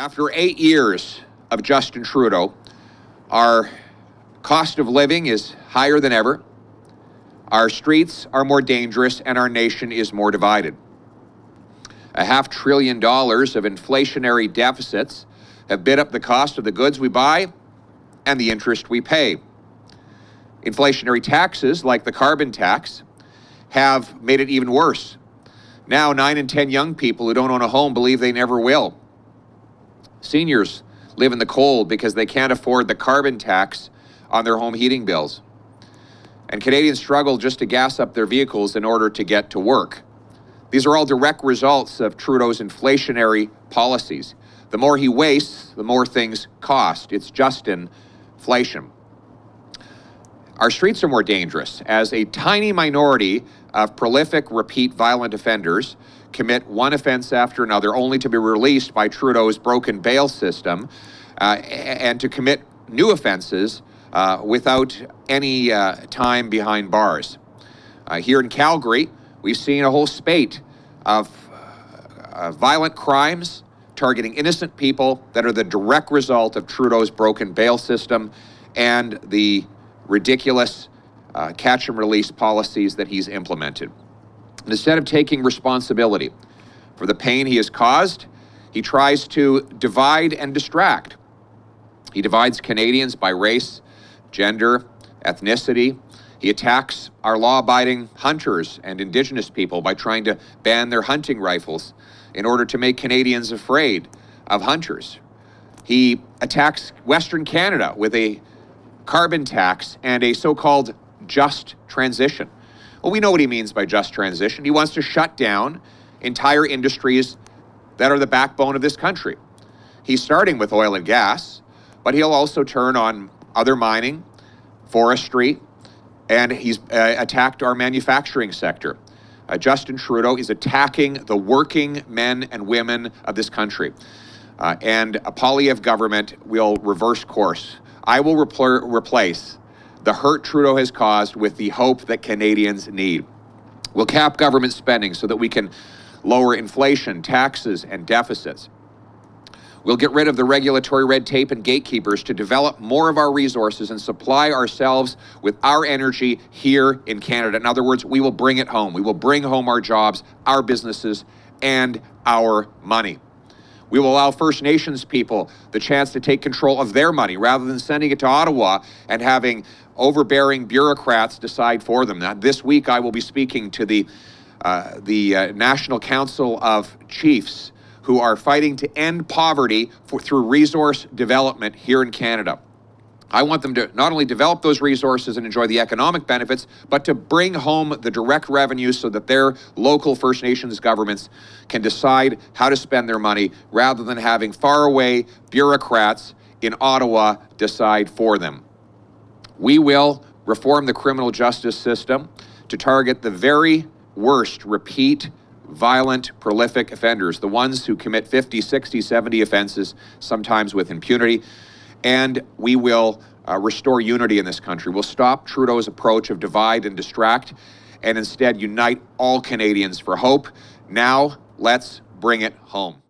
After 8 years of Justin Trudeau, our cost of living is higher than ever, our streets are more dangerous, and our nation is more divided. $500 billion of inflationary deficits have bid up the cost of the goods we buy and the interest we pay. Inflationary taxes, like the carbon tax, have made it even worse. Now, 9 in 10 young people who don't own a home believe they never will. Seniors live in the cold because they can't afford the carbon tax on their home heating bills. And Canadians struggle just to gas up their vehicles in order to get to work. These are all direct results of Trudeau's inflationary policies. The more he wastes, the more things cost. It's just inflation. Our streets are more dangerous as a tiny minority of prolific, repeat violent offenders commit one offense after another, only to be released by Trudeau's broken bail system and to commit new offenses without any time behind bars. Here in Calgary, we've seen a whole spate of violent crimes targeting innocent people that are the direct result of Trudeau's broken bail system and the ridiculous catch and release policies that he's implemented. And instead of taking responsibility for the pain he has caused, he tries to divide and distract. He divides Canadians by race, gender, ethnicity. He attacks our law-abiding hunters and Indigenous people by trying to ban their hunting rifles in order to make Canadians afraid of hunters. He attacks Western Canada with a carbon tax and a so-called just transition. Well, we know what he means by just transition. He wants to shut down entire industries that are the backbone of this country. He's starting with oil and gas, but he'll also turn on other mining, forestry, and he's attacked our manufacturing sector. Justin Trudeau is attacking the working men and women of this country. And a Poilievre government will reverse course. I will replace the hurt Trudeau has caused with the hope that Canadians need. We'll cap government spending so that we can lower inflation, taxes, and deficits. We'll get rid of the regulatory red tape and gatekeepers to develop more of our resources and supply ourselves with our energy here in Canada. In other words, we will bring it home. We will bring home our jobs, our businesses, and our money. We will allow First Nations people the chance to take control of their money rather than sending it to Ottawa and having overbearing bureaucrats decide for them. Now, this week, I will be speaking to the National Council of Chiefs who are fighting to end poverty through resource development here in Canada. I want them to not only develop those resources and enjoy the economic benefits, but to bring home the direct revenues so that their local First Nations governments can decide how to spend their money rather than having faraway bureaucrats in Ottawa decide for them. We will reform the criminal justice system to target the very worst repeat, violent, prolific offenders, the ones who commit 50, 60, 70 offenses, sometimes with impunity. And we will restore unity in this country. We'll stop Trudeau's approach of divide and distract and instead unite all Canadians for hope. Now, let's bring it home.